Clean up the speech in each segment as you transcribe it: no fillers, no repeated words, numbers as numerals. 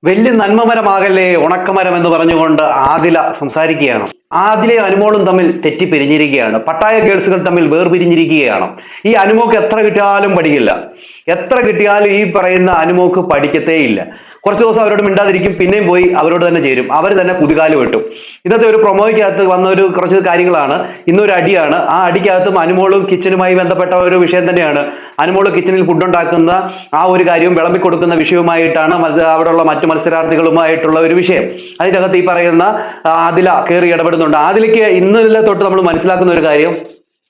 വലിയ നന്മമരമാകല്ലേ ഉണക്കമരം എന്ന് പറഞ്ഞുകൊണ്ട് ആദില സംസാരിക്കുകയാണ്. ആദിലയും അനുമോളും തമ്മിൽ തെറ്റിപ്പിരിഞ്ഞിരിക്കുകയാണ്. പട്ടായ ഗേൾസുകൾ തമ്മിൽ വേർപിരിഞ്ഞിരിക്കുകയാണ്. ഈ അനുമോക്ക് എത്ര കിട്ടിയാലും പഠിക്കില്ല. എത്ര കിട്ടിയാലും ഈ പറയുന്ന അനുമോക്ക് പഠിക്കത്തേയില്ല. കുറച്ച് ദിവസം അവരോട് മിണ്ടാതിരിക്കും, പിന്നെയും പോയി അവരോട് തന്നെ ചേരും. അവർ തന്നെ കുതികാല് വെട്ടും. ഇന്നത്തെ ഒരു പ്രൊമോയ്ക്കകത്ത് വന്ന ഒരു കുറച്ച് കാര്യങ്ങളാണ്. ഇന്നൊരു അടിയാണ്. ആ അടിക്കകത്തും അനുമോളും കിച്ചനുമായി ബന്ധപ്പെട്ട ഒരു വിഷയം തന്നെയാണ്. അനുമോള് കിച്ചണിൽ ഫുഡ് ഉണ്ടാക്കുന്ന ആ ഒരു കാര്യവും വിളമ്പിക്കൊടുക്കുന്ന വിഷയവുമായിട്ടാണ് അവിടെയുള്ള മറ്റു മത്സരാർത്ഥികളുമായിട്ടുള്ള ഒരു വിഷയം. അതിനകത്ത് ഈ പറയുന്ന ആദില കയറി ഇടപെടുന്നുണ്ട്. ആദിലയ്ക്ക് ഇന്നലെ തൊട്ട് നമ്മൾ മനസ്സിലാക്കുന്ന ഒരു കാര്യം,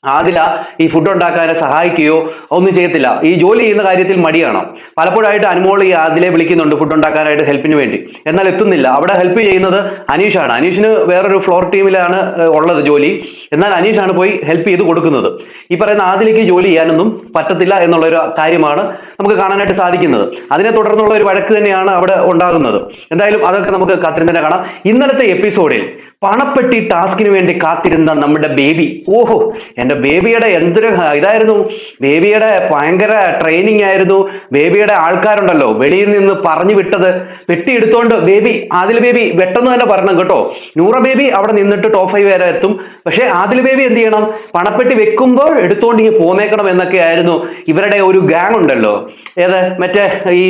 ആദില ഈ ഫുഡ് ഉണ്ടാക്കാനെ സഹായിക്കുകയോ ഒന്നും ചെയ്യത്തില്ല. ഈ ജോലി ചെയ്യുന്ന കാര്യത്തിൽ മടിയാണ്. പലപ്പോഴായിട്ട് അനുമോൾ ഈ ആദിലെ വിളിക്കുന്നുണ്ട് ഫുഡ് ഉണ്ടാക്കാനായിട്ട് ഹെൽപ്പിന് വേണ്ടി, എന്നാൽ എത്തുന്നില്ല. അവിടെ ഹെൽപ്പ് ചെയ്യുന്നത് അനീഷാണ്. അനീഷിന് വേറൊരു ഫ്ലോർ ടീമിലാണ് ഉള്ളത് ജോലി. എന്നാൽ അനീഷാണ് പോയി ഹെൽപ്പ് ചെയ്ത് കൊടുക്കുന്നത്. ഈ പറയുന്ന ആദിലേക്ക് ജോലി ചെയ്യാനൊന്നും പറ്റത്തില്ല എന്നുള്ളൊരു കാര്യമാണ് നമുക്ക് കാണാനായിട്ട് സാധിക്കുന്നത്. അതിനെ തുടർന്നുള്ള ഒരു വഴക്ക് തന്നെയാണ് അവിടെ ഉണ്ടാകുന്നത്. എന്തായാലും അതൊക്കെ നമുക്ക് കാത്തിരുന്ന് തന്നെ കാണാം. ഇന്നലത്തെ എപ്പിസോഡിൽ പണപ്പെട്ടി ടാസ്കിന് വേണ്ടി കാത്തിരുന്ന നമ്മുടെ ബേബി, ഓഹോ എൻ്റെ ബേബിയുടെ എന്തൊരു ഇതായിരുന്നു. ബേബിയുടെ ഭയങ്കര ട്രെയിനിങ് ആയിരുന്നു. ബേബിയുടെ ആൾക്കാരുണ്ടല്ലോ വെളിയിൽ നിന്ന് പറഞ്ഞു വിട്ടത് പെട്ടി എടുത്തോണ്ട് ബേബി, ആദിൽ ബേബി വെട്ടെന്ന് തന്നെ പറയണം കേട്ടോ. നൂറ ബേബി അവിടെ നിന്നിട്ട് ടോപ്പ് 5 വരെ എത്തും. പക്ഷേ ആദിൽ ബേബി എന്ത് ചെയ്യണം, പണപ്പെട്ടി വെക്കുമ്പോൾ എടുത്തോണ്ട് ഇങ്ങനെ പോന്നേക്കണം എന്നൊക്കെ ആയിരുന്നു ഇവരുടെ ഒരു ഗാങ് ഉണ്ടല്ലോ. ഏത് മറ്റേ ഈ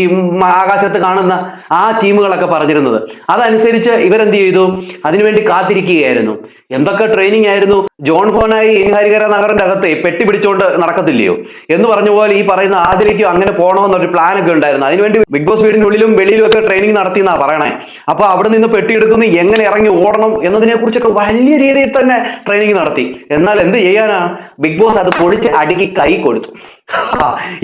ആകാശത്ത് കാണുന്ന ആ ടീമുകളൊക്കെ പറഞ്ഞിരുന്നത്. അതനുസരിച്ച് ഇവരെന്ത് ചെയ്തു, അതിനുവേണ്ടി കാത്തിരിക്കുകയായിരുന്നു. എന്തൊക്കെ ട്രെയിനിങ് ആയിരുന്നു. ജോൺ ഫോനായി ഇൻഹരികര നഗറിന്റെ അകത്ത് പെട്ടി പിടിച്ചുകൊണ്ട് നടക്കത്തില്ലയോ എന്ന് പറഞ്ഞ പോലെ ഈ പറയുന്ന ആദിലേക്കും അങ്ങനെ പോകണമെന്നൊരു പ്ലാൻ ഒക്കെ ഉണ്ടായിരുന്നു. അതിനുവേണ്ടി ബിഗ് ബോസ് വീടിനുള്ളിലും വെളിയിലും ഒക്കെ ട്രെയിനിങ് നടത്തിയെന്നാ പറയണേ. അപ്പൊ അവിടെ നിന്ന് പെട്ടിയെടുക്കുന്നു, എങ്ങനെ ഇറങ്ങി ഓടണം എന്നതിനെ കുറിച്ചൊക്കെ വലിയ രീതിയിൽ തന്നെ ട്രെയിനിങ് നടത്തി. എന്നാൽ എന്ത് ചെയ്യാനാ, ബിഗ് ബോസ് അത് പൊളിച്ച് അടുക്കി കൈ കൊടുത്തു.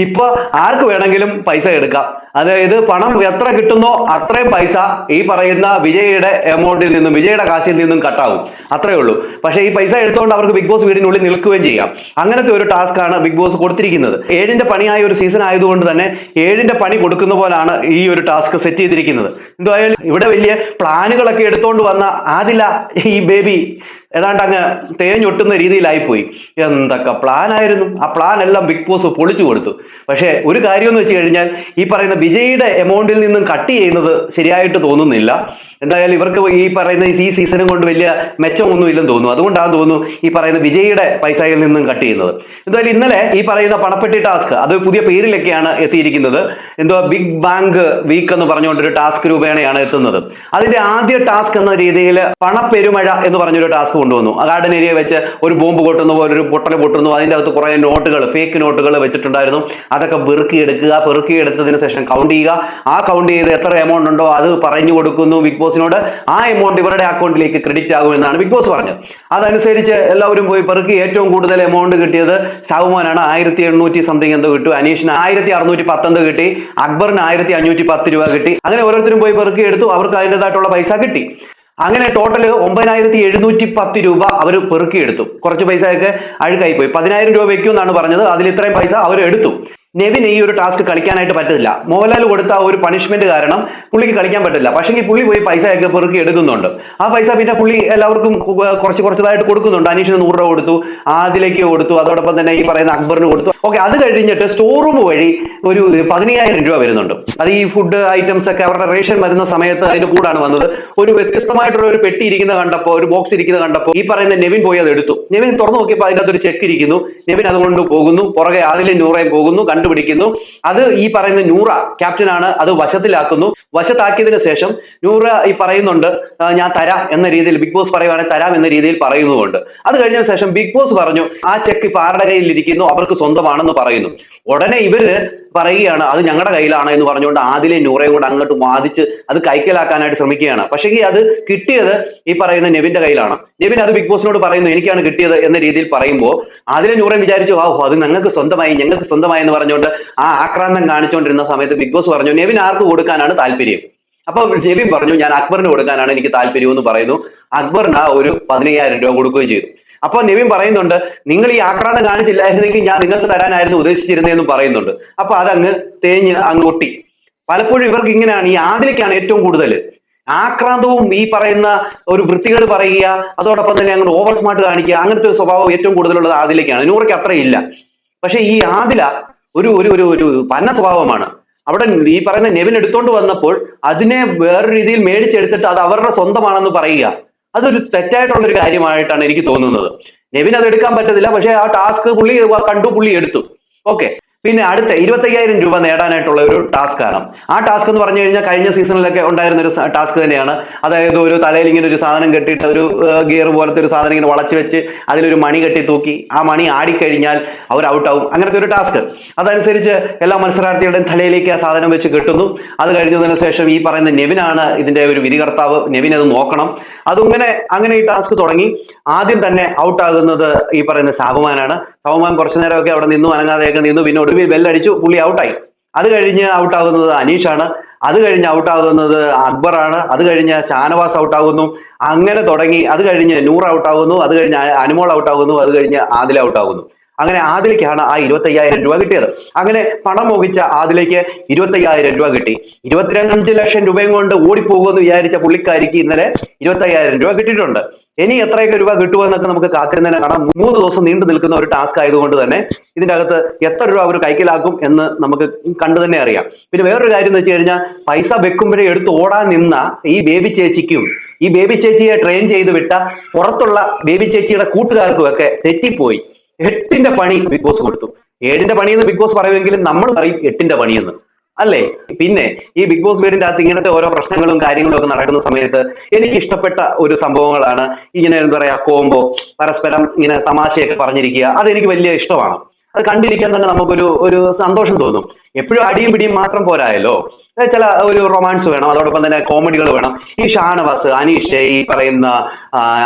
ഇപ്പൊ ആർക്ക് വേണമെങ്കിലും പൈസ എടുക്കാം. അതായത് പണം എത്ര കിട്ടുന്നോ അത്രയും പൈസ ഈ പറയുന്ന വിജയുടെ എമൗണ്ടിൽ നിന്നും വിജയുടെ കാശിൽ നിന്നും കട്ടാവും. അത്രേ ഉള്ളൂ. പക്ഷേ ഈ പൈസ എടുത്തുകൊണ്ട് അവർക്ക് ബിഗ് ബോസ് വീടിനുള്ളിൽ നിൽക്കുകയും ചെയ്യാം. അങ്ങനത്തെ ഒരു ടാസ്ക് ആണ് ബിഗ് ബോസ് കൊടുത്തിരിക്കുന്നത്. 7ന്റെ പണിയായ ഒരു സീസൺ ആയതുകൊണ്ട് തന്നെ 7ന്റെ പണി കൊടുക്കുന്ന പോലാണ് ഈ ഒരു ടാസ്ക് സെറ്റ് ചെയ്തിരിക്കുന്നത്. എന്തായാലും ഇവിടെ വലിയ പ്ലാനുകളൊക്കെ എടുത്തുകൊണ്ട് വന്ന ആദില ഈ ബേബി ഏതാണ്ട് അങ്ങ് തേഞ്ഞൊട്ടുന്ന രീതിയിലായിപ്പോയി. എന്തൊക്കെ പ്ലാൻ ആയിരുന്നു. ആ പ്ലാൻ എല്ലാം ബിഗ് ബോസ് പൊളിച്ചു കൊടുത്തു. പക്ഷേ ഒരു കാര്യം എന്ന് വെച്ച് കഴിഞ്ഞാൽ ഈ പറയുന്ന വിജയുടെ എമൗണ്ടിൽ നിന്നും കട്ട് ചെയ്യുന്നത് ശരിയായിട്ട് തോന്നുന്നില്ല. എന്തായാലും ഇവർക്ക് ഈ പറയുന്ന ഈ സീസണും കൊണ്ട് വലിയ മെച്ചമൊന്നും ഇല്ലെന്ന് തോന്നുന്നു. അതുകൊണ്ടാണ് തോന്നുന്നു ഈ പറയുന്ന വിജയുടെ പൈസയിൽ നിന്നും കട്ട് ചെയ്യുന്നത്. എന്തായാലും ഇന്നലെ ഈ പറയുന്ന പണപ്പെട്ടി ടാസ്ക് അത് പുതിയ പേരിലൊക്കെയാണ് എത്തിയിരിക്കുന്നത്. എന്തോ ബിഗ് ബാങ്ക് വീക്ക് എന്ന് പറഞ്ഞുകൊണ്ടൊരു ടാസ്ക് രൂപേണയാണ് എത്തുന്നത്. അതിന്റെ ആദ്യ ടാസ്ക് എന്ന രീതിയിൽ പണപ്പെരുമഴ എന്ന് പറഞ്ഞൊരു ടാസ്ക് കൊണ്ടുവന്നു. ഗാർഡൻ ഏരിയ വെച്ച് ഒരു ബോംബ് പൊട്ടുന്ന പോലെ ഒരു പൊട്ടൽ പൊട്ടുന്നു. അതിൻ്റെ അകത്ത് കുറെ നോട്ടുകൾ, ഫേക്ക് നോട്ടുകൾ വെച്ചിട്ടുണ്ടായിരുന്നു. അതൊക്കെ പെറുക്കിയെടുത്തതിന് ശേഷം കൗണ്ട് ചെയ്യുക. ആ കൗണ്ട് ചെയ്ത് എത്ര എമൗണ്ട് ഉണ്ടോ അത് പറഞ്ഞു കൊടുക്കുന്നു ബിഗ് ബോസിനോട്. ആ എമൗണ്ട് ഇവരുടെ അക്കൗണ്ടിലേക്ക് ക്രെഡിറ്റ് ആകുമെന്നാണ് ബിഗ് ബോസ് പറഞ്ഞത്. അതനുസരിച്ച് എല്ലാവരും പോയി പെറുക്കി ഏറ്റവും കൂടുതൽ എമൗണ്ട് കിട്ടിയത് ഷാവുമോനാണ്. 1800 സംതിങ് എന്തോ കിട്ടും. അനീഷിന് 1610 കിട്ടി. അക്ബറിന് 1510 രൂപ കിട്ടി. അങ്ങനെ ഓരോരുത്തരും പോയി പെറുക്കി എടുത്തു. അവർക്ക് അതിൻ്റെതായിട്ടുള്ള പൈസ കിട്ടി. അങ്ങനെ ടോട്ടൽ 9710 രൂപ അവർ പെറുക്കിയെടുത്തു. കുറച്ച് പൈസയൊക്കെ അഴുക്കായി പോയി. 10000 രൂപ വെക്കും എന്നാണ് പറഞ്ഞത്. അതിൽ ഇത്രയും പൈസ അവർ എടുത്തു. നെവിന് ഈ ഒരു ടാസ്ക് കളിക്കാനായിട്ട് പറ്റില്ല. മോഹൻലാൽ കൊടുത്ത ഒരു പണിഷ്മെന്റ് കാരണം പുള്ളിക്ക് കളിക്കാൻ പറ്റില്ല. പക്ഷേ പുള്ളി പോയി പൈസയൊക്കെ പെറുക്കി എടുക്കുന്നുണ്ട്. ആ പൈസ പിന്നെ പുള്ളി എല്ലാവർക്കും കുറച്ചതായിട്ട് കൊടുക്കുന്നുണ്ട്. അനീഷിന് 100 രൂപ കൊടുത്തു, ആദിലേക്ക് കൊടുത്തു, അതോടൊപ്പം തന്നെ ഈ പറയുന്ന അക്ബറിന് കൊടുത്തു. ഓക്കെ, അത് കഴിഞ്ഞിട്ട് സ്റ്റോർ റൂം വഴി ഒരു 15000 രൂപ വരുന്നുണ്ട്. അത് ഈ ഫുഡ് ഐറ്റംസ് ഒക്കെ അവരുടെ റേഷൻ വരുന്ന സമയത്ത് അതിന്റെ കൂടാണ് വന്നത്. ഒരു വ്യത്യസ്തമായിട്ടുള്ള ഒരു പെട്ടി ഇരിക്കുന്ന കണ്ടപ്പോൾ, ഒരു ബോക്സ് ഇരിക്കുന്ന കണ്ടപ്പോൾ ഈ പറയുന്ന നെവിൻ പോയി അത് എടുത്തു. നെവിൻ തുറന്നു നോക്കിയപ്പോൾ അതിൻ്റെ അകത്തൊരു ചെക്ക് ഇരിക്കുന്നു. നെവിൻ അതുകൊണ്ട് പോകുന്നു. പുറകെ ആദിലും നൂറയും പോകുന്നു, കണ്ടുപിടിക്കുന്നു. അത് ഈ പറയുന്ന നൂറ ക്യാപ്റ്റനാണ്. അത് വശത്തിലാക്കുന്നു. വശത്താക്കിയതിനു ശേഷം നൂറ ഈ പറയുന്നുണ്ട് ഞാൻ തരാം എന്ന രീതിയിൽ, ബിഗ് ബോസ് പറയുവാണെങ്കിൽ തരാം എന്ന രീതിയിൽ പറയുന്നുമുണ്ട്. അത് കഴിഞ്ഞ ശേഷം ബിഗ് ബോസ് പറഞ്ഞു ആ ചെക്ക് ഇപ്പൊ ആരുടെ കയ്യിൽ ഇരിക്കുന്നു, അവർക്ക് സ്വന്തമാണെന്ന് പറയുന്നു. ഉടനെ ഇവര് പറയുകയാണ് അത് ഞങ്ങളുടെ കയ്യിലാണ് എന്ന് പറഞ്ഞുകൊണ്ട് ആദിലെയും നൂറയും കൂടെ അങ്ങോട്ട് വാദിച്ച് അത് കൈക്കലാക്കാനായിട്ട് ശ്രമിക്കുകയാണ്. പക്ഷേ അത് കിട്ടിയത് ഈ പറയുന്ന നെവിന്റെ കയ്യിലാണ്. നെവിൻ അത് ബിഗ് ബോസിനോട് പറയുന്നു എനിക്കാണ് കിട്ടിയത് എന്ന രീതിയിൽ പറയുമ്പോൾ ആദിലെ നൂറയും വിചാരിച്ചു അത് ഞങ്ങൾക്ക് സ്വന്തമായി എന്ന് പറഞ്ഞുകൊണ്ട് ആ ആക്രാന്തം കാണിച്ചുകൊണ്ടിരുന്ന സമയത്ത് ബിഗ് ബോസ് പറഞ്ഞു നെവിൻ ആർക്ക് കൊടുക്കാനാണ് താല്പര്യം. അപ്പൊ നെവിൻ പറഞ്ഞു ഞാൻ അക്ബറിന് കൊടുക്കാനാണ് എനിക്ക് താല്പര്യം എന്ന് പറയുന്നു. അക്ബറിന് ഒരു 15000 രൂപ കൊടുക്കുകയും ചെയ്തു. അപ്പൊ നെവിൻ പറയുന്നുണ്ട് നിങ്ങൾ ഈ ആക്രാന്തം കാണിച്ചില്ലായിരുന്നെങ്കിൽ ഞാൻ നിങ്ങൾക്ക് തരാനായിരുന്നു ഉദ്ദേശിച്ചിരുന്നതെന്ന് പറയുന്നുണ്ട്. അപ്പൊ അതങ്ങ് തേഞ്ഞ് അങ്ങൊട്ടി. പലപ്പോഴും ഇവർക്ക് ഇങ്ങനെയാണ്. ഈ ആദിലേക്കാണ് ഏറ്റവും കൂടുതൽ ആക്രാന്തവും ഈ പറയുന്ന ഒരു വൃത്തികേട് പറയുക, അതോടൊപ്പം തന്നെ അങ്ങോട്ട് ഓവർ സ്മാർട്ട് കാണിക്കുക, അങ്ങനത്തെ ഒരു സ്വഭാവം ഏറ്റവും കൂടുതലുള്ളത് ആദിലേക്കാണ്. നൂറയ്ക്ക് അത്രയില്ല. പക്ഷെ ഈ ആദില ഒരു ഒരു ഒരു ഒരു പന്ന സ്വഭാവമാണ്. അവിടെ ഈ പറയുന്ന നെവിൻ എടുത്തോണ്ട് വന്നപ്പോൾ അതിനെ വേറൊരു രീതിയിൽ മേടിച്ചെടുത്തിട്ട് അത് അവരുടെ സ്വന്തമാണെന്ന് പറയുക, അതൊരു തെറ്റായിട്ടുള്ള ഒരു കാര്യമായിട്ടാണ് എനിക്ക് തോന്നുന്നത്. നെവിൻ അത് എടുക്കാൻ പറ്റത്തില്ല, പക്ഷെ ആ ടാസ്ക് പുള്ളി കണ്ടു, പുള്ളി എടുത്തു. ഓക്കെ. പിന്നെ അടുത്ത 25,000 രൂപ നേടാനായിട്ടുള്ള ഒരു ടാസ്ക് ആണ്. ആ ടാസ്ക് എന്ന് പറഞ്ഞു കഴിഞ്ഞാൽ കഴിഞ്ഞ സീസണിലൊക്കെ ഉണ്ടായിരുന്ന ഒരു ടാസ്ക് തന്നെയാണ്. അതായത് ഒരു തലയിൽ ഇങ്ങനെ ഒരു സാധനം കെട്ടിയിട്ട് ഒരു ഗിയർ പോലത്തെ ഒരു സാധനം ഇങ്ങനെ വളച്ചു വെച്ച് അതിലൊരു മണി കെട്ടി തൂക്കി ആ മണി ആടിക്കഴിഞ്ഞാൽ അവർ ഔട്ടാവും, അങ്ങനത്തെ ഒരു ടാസ്ക്. അതനുസരിച്ച് എല്ലാ മത്സരാർത്ഥികളുടെയും തലയിലേക്ക് ആ സാധനം വെച്ച് കെട്ടുന്നു. അത് കഴിഞ്ഞതിന് ശേഷം ഈ പറയുന്ന നെവിനാണ് ഇതിന്റെ ഒരു വിധികർത്താവ്. നെവിൻ അത് നോക്കണം. അങ്ങനെ ഈ ടാസ്ക് തുടങ്ങി. ആദ്യം തന്നെ ഔട്ടാകുന്നത് ഈ പറയുന്ന സാബുമാനാണ്. സാബുമാൻ കുറച്ചു നേരമൊക്കെ അവിടെ നിന്നു, അനങ്ങാതെയൊക്കെ നിന്നു. പിന്നെ ഒടുവിൽ ബെല്ലടിച്ചു, പുള്ളി ഔട്ടായി. അത് കഴിഞ്ഞ് ഔട്ടാകുന്നത് അനീഷാണ്. അത് കഴിഞ്ഞ് ഔട്ടാകുന്നത് അക്ബറാണ്. അത് കഴിഞ്ഞ് ഷാനവാസ് ഔട്ടാകുന്നു. അങ്ങനെ തുടങ്ങി. അത് കഴിഞ്ഞ് നൂർ ഔട്ടാകുന്നു. അത് കഴിഞ്ഞ് അനുമോൾ ഔട്ടാകുന്നു. അത് കഴിഞ്ഞ് ആദില ഔട്ടാകുന്നു. അങ്ങനെ ആദിലയ്ക്കാണ് ആ 25,000 രൂപ കിട്ടിയത്. അങ്ങനെ പണം മോഹിച്ച ആദിലയ്ക്ക് 25,000 രൂപ കിട്ടി. 25 ലക്ഷം രൂപയും കൊണ്ട് ഓടിപ്പോകുമെന്ന് വിചാരിച്ച പുള്ളിക്കാരിക്ക് ഇന്നലെ 25,000 രൂപ കിട്ടിയിട്ടുണ്ട്. ഇനി എത്രയൊക്കെ രൂപ കിട്ടുമെന്നൊക്കെ നമുക്ക് കാത്തിരുന്നതിനെ കാണാം. 3 ദിവസം നീണ്ടു നിൽക്കുന്ന ഒരു ടാസ്ക് ആയതുകൊണ്ട് തന്നെ ഇതിന്റെ അകത്ത് എത്ര രൂപ അവർ കൈക്കലാക്കും എന്ന് നമുക്ക് കണ്ടു തന്നെ അറിയാം. പിന്നെ വേറൊരു കാര്യം എന്ന് വെച്ച് കഴിഞ്ഞാൽ, പൈസ വെക്കുമ്പോഴേ എടുത്ത് ഓടാൻ നിന്ന ഈ ബേബി ചേച്ചിക്കും ഈ ബേബി ചേച്ചിയെ ട്രെയിൻ ചെയ്ത് വിട്ട പുറത്തുള്ള ബേബി ചേച്ചിയുടെ കൂട്ടുകാർക്കും ഒക്കെ തെറ്റിപ്പോയി. 8ന്റെ പണി ബിഗ് ബോസ് കൊടുത്തു. 7ന്റെ പണിയെന്ന് ബിഗ് ബോസ് പറയുമെങ്കിലും നമ്മൾ പറയും 8ന്റെ പണിയെന്ന്, അല്ലേ? പിന്നെ ഈ ബിഗ് ബോസ് വീടിന്റെ അകത്ത് ഇങ്ങനത്തെ ഓരോ പ്രശ്നങ്ങളും കാര്യങ്ങളും ഒക്കെ നടക്കുന്ന സമയത്ത് എനിക്ക് ഇഷ്ടപ്പെട്ട ഒരു സംഭവങ്ങളാണ് ഇങ്ങനെ എന്താ പറയാ, കോംബോ, പരസ്പരം ഇങ്ങനെ തമാശയൊക്കെ പറഞ്ഞിരിക്കുക. അതെനിക്ക് വലിയ ഇഷ്ടമാണ്. അത് കണ്ടിരിക്കാൻ തന്നെ നമുക്കൊരു ഒരു സന്തോഷം തോന്നും. എപ്പോഴും അടിയും പിടിയും മാത്രം പോരായല്ലോ, ചില ഒരു റൊമാൻസ് വേണം, അതോടൊപ്പം തന്നെ കോമഡികൾ വേണം. ഈ ഷാനവാസ്, അനീഷ്, ഈ പറയുന്ന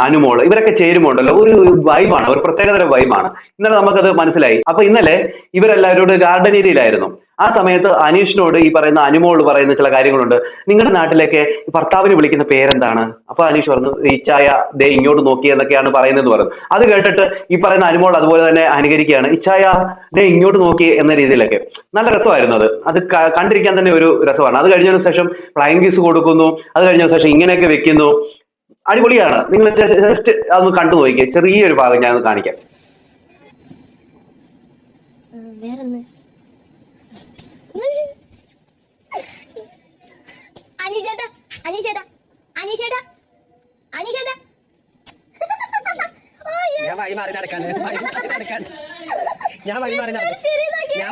അനുമോള്, ഇവരൊക്കെ ചേരുമ്പോണ്ടല്ലോ ഒരു വൈബാണ്, ഒരു പ്രത്യേകതര വൈബാണ്. ഇന്നലെ നമുക്കത് മനസ്സിലായി. അപ്പൊ ഇന്നലെ ഇവരെല്ലാവരോട് ഗാർഡൻ ഏരിയയിലായിരുന്നു. ആ സമയത്ത് അനീഷിനോട് ഈ പറയുന്ന അനുമോള് പറയുന്ന ചില കാര്യങ്ങളുണ്ട്. നിങ്ങളുടെ നാട്ടിലേക്ക് ഭർത്താവിന് വിളിക്കുന്ന പേരെന്താണ്? അപ്പൊ അനീഷ് പറഞ്ഞു, ഇച്ചായ ദേ ഇങ്ങോട്ട് നോക്കി എന്നൊക്കെയാണ് പറയുന്നത് പറഞ്ഞു. അത് കേട്ടിട്ട് ഈ പറയുന്ന അനുമോൾ അതുപോലെ തന്നെ അനുകരിക്കുകയാണ്, ഇച്ചായ ദേ ഇങ്ങോട്ട് നോക്കി എന്ന രീതിയിലൊക്കെ. നല്ല രസമായിരുന്നു അത് കണ്ടിരിക്കാൻ തന്നെ ഒരു രസമാണ്. അത് കഴിഞ്ഞതിന് ശേഷം ഫ്ലൈങ് കിസ് കൊടുക്കുന്നു. അത് കഴിഞ്ഞതിന് ശേഷം ഇങ്ങനെയൊക്കെ വെക്കുന്നു. അടിപൊളിയാണ്. നിങ്ങൾ ജസ്റ്റ് അതൊന്ന് കണ്ടു നോക്കിയേ. ചെറിയൊരു ഭാഗം ഞാൻ കാണിക്കാം. അനീഷേട്ടാ അനീഷേട്ടാ അനീഷേട്ടാ അനീഷേട്ടാ ഞാൻ വഴി മാറി നടക്കാണ്. ഞാൻ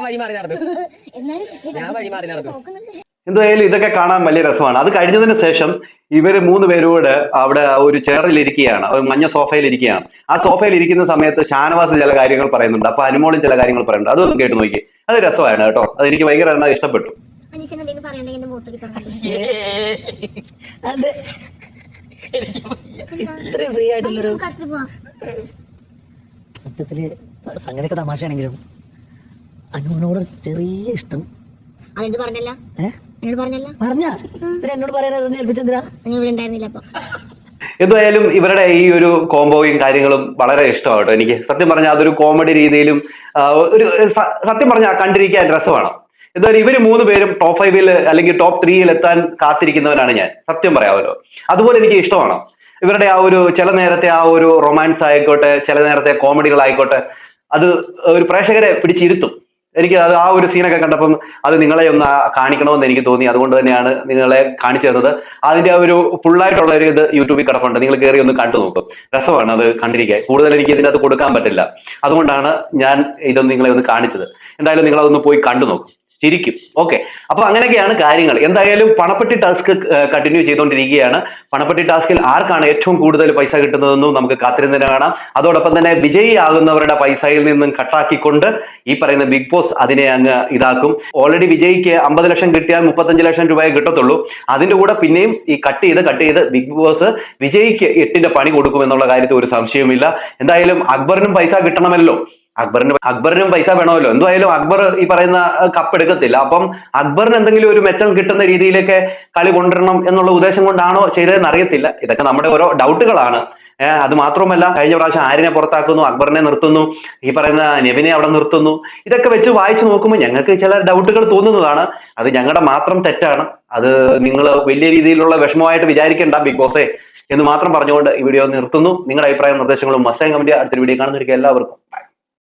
വഴി മാറി നടന്നു. എന്തായാലും ഇതൊക്കെ കാണാൻ വലിയ രസമാണ്. അത് കഴിഞ്ഞതിന് ശേഷം ഇവര് 3 പേരോട് അവിടെ ഒരു ചെയറിൽ ഇരിക്കുകയാണ്, ഒരു മഞ്ഞ സോഫയിൽ ഇരിക്കുകയാണ്. ആ സോഫയിൽ ഇരിക്കുന്ന സമയത്ത് ഷാനവാസ് ചില കാര്യങ്ങൾ പറയുന്നുണ്ട്. അപ്പൊ അനുമോളും ചില കാര്യങ്ങൾ പറയുന്നുണ്ട്. അതൊന്നും കേട്ട് നോക്കി. അത് രസമായിരുന്നു കേട്ടോ. അത് എനിക്ക് ഭയങ്കര ഇഷ്ടപ്പെട്ടു. സത്യത്തില് സംഗതിയൊക്കെ തമാശയാണെങ്കിലും അനുവിനോട് ചെറിയ ഇഷ്ടം. അതെന്ത് പറഞ്ഞല്ല? എന്നോട് പറയാൻ ഏൽപ്പിച്ചെന്തിനാ? ഇവിടെ ഉണ്ടായിരുന്നില്ല. അപ്പൊ എന്തായാലും ഇവരുടെ ഈ ഒരു കോംബോയും കാര്യങ്ങളും വളരെ ഇഷ്ടമാട്ടോ എനിക്ക്. സത്യം പറഞ്ഞാൽ അതൊരു കോമഡി രീതിയിലും ഒരു സത്യം പറഞ്ഞാൽ കണ്ടിരിക്കാൻ രസമാണ്. എന്തായാലും ഇവര് 3 പേരും ടോപ്പ് 5 അല്ലെങ്കിൽ ടോപ്പ് 3 എത്താൻ കാത്തിരിക്കുന്നവരാണ് ഞാൻ, സത്യം പറയാമല്ലോ. അതുപോലെ എനിക്ക് ഇഷ്ടമാണ് ഇവരുടെ ആ ഒരു ചില നേരത്തെ ആ ഒരു റൊമാൻസ് ആയിക്കോട്ടെ, ചില നേരത്തെ കോമഡികളായിക്കോട്ടെ, അത് ഒരു പ്രേക്ഷകരെ പിടിച്ചിരുത്തും. എനിക്ക് അത് ആ ഒരു സീനൊക്കെ കണ്ടപ്പം അത് നിങ്ങളെ ഒന്ന് കാണിക്കണമെന്ന് എനിക്ക് തോന്നി. അതുകൊണ്ട് തന്നെയാണ് നിങ്ങളെ കാണിച്ചു തന്നത്. അതിന്റെ ആ ഒരു ഫുള്ളായിട്ടുള്ള ഒരു ഇത് യൂട്യൂബിൽ കിടപ്പുണ്ട്. നിങ്ങൾ കയറി ഒന്ന് കണ്ടു നോക്കും. രസമാണ് അത് കണ്ടിരിക്കാൻ. കൂടുതൽ എനിക്ക് ഇതിനകത്ത് കൊടുക്കാൻ പറ്റില്ല. അതുകൊണ്ടാണ് ഞാൻ ഇതൊന്ന് നിങ്ങളെ ഒന്ന് കാണിച്ചത്. എന്തായാലും നിങ്ങൾ അതൊന്ന് പോയി കണ്ടു നോക്കും, ശരിക്കും. ഓക്കെ. അപ്പൊ അങ്ങനെയൊക്കെയാണ് കാര്യങ്ങൾ. എന്തായാലും പണപ്പെട്ടി ടാസ്ക് കണ്ടിന്യൂ ചെയ്തുകൊണ്ടിരിക്കുകയാണ്. പണപ്പെട്ടി ടാസ്കിൽ ആർക്കാണ് ഏറ്റവും കൂടുതൽ പൈസ കിട്ടുന്നതെന്നും നമുക്ക് കാത്തിരുന്നതിന് കാണാം. അതോടൊപ്പം തന്നെ വിജയിയാകുന്നവരുടെ പൈസയിൽ നിന്നും കട്ടാക്കിക്കൊണ്ട് ഈ പറയുന്ന ബിഗ് ബോസ് അതിനെ അങ്ങ് ഇതാക്കും. ഓൾറെഡി വിജയിക്ക് 50 ലക്ഷം കിട്ടിയാൽ 35 ലക്ഷം രൂപയെ കിട്ടത്തുള്ളൂ. അതിന്റെ കൂടെ പിന്നെയും ഈ കട്ട് ചെയ്ത് ബിഗ് ബോസ് വിജയിക്ക് 8ന്റെ പണി കൊടുക്കുമെന്നുള്ള കാര്യത്തിൽ ഒരു സംശയവുമില്ല. എന്തായാലും അക്ബറിനും പൈസ കിട്ടണമല്ലോ. അക്ബറിനും പൈസ വേണമല്ലോ. എന്തായാലും അക്ബർ ഈ പറയുന്ന കപ്പ് എടുക്കത്തില്ല. അപ്പം അക്ബറിന് എന്തെങ്കിലും ഒരു മെച്ചം കിട്ടുന്ന രീതിയിലേക്ക് കളി കൊണ്ടുവരണം എന്നുള്ള ഉദ്ദേശം കൊണ്ടാണോ ചെയ്തതെന്ന് അറിയത്തില്ല. ഇതൊക്കെ നമ്മുടെ ഓരോ ഡൗട്ടുകളാണ്. അത് മാത്രമല്ല, കഴിഞ്ഞ പ്രാവശ്യം ആരിനെ പുറത്താക്കുന്നു, അക്ബറിനെ നിർത്തുന്നു, ഈ പറയുന്ന നെവിനെ അവിടെ നിർത്തുന്നു. ഇതൊക്കെ വെച്ച് വായിച്ചു നോക്കുമ്പോൾ ഞങ്ങൾക്ക് ചില ഡൗട്ടുകൾ തോന്നുന്നതാണ്. അത് ഞങ്ങളുടെ മാത്രം തെറ്റാണ്. അത് നിങ്ങൾ വലിയ രീതിയിലുള്ള വിഷമമായിട്ട് വിചാരിക്കേണ്ട ബിഗ് ബോസേ എന്ന് മാത്രം പറഞ്ഞുകൊണ്ട് ഈ വീഡിയോ നിർത്തുന്നു. നിങ്ങളുടെ അഭിപ്രായ നിർദ്ദേശങ്ങളും മസ്റ്റായും കമന്റ്. അടുത്തൊരു വീഡിയോ കാണുന്നവർക്ക് എല്ലാവർക്കും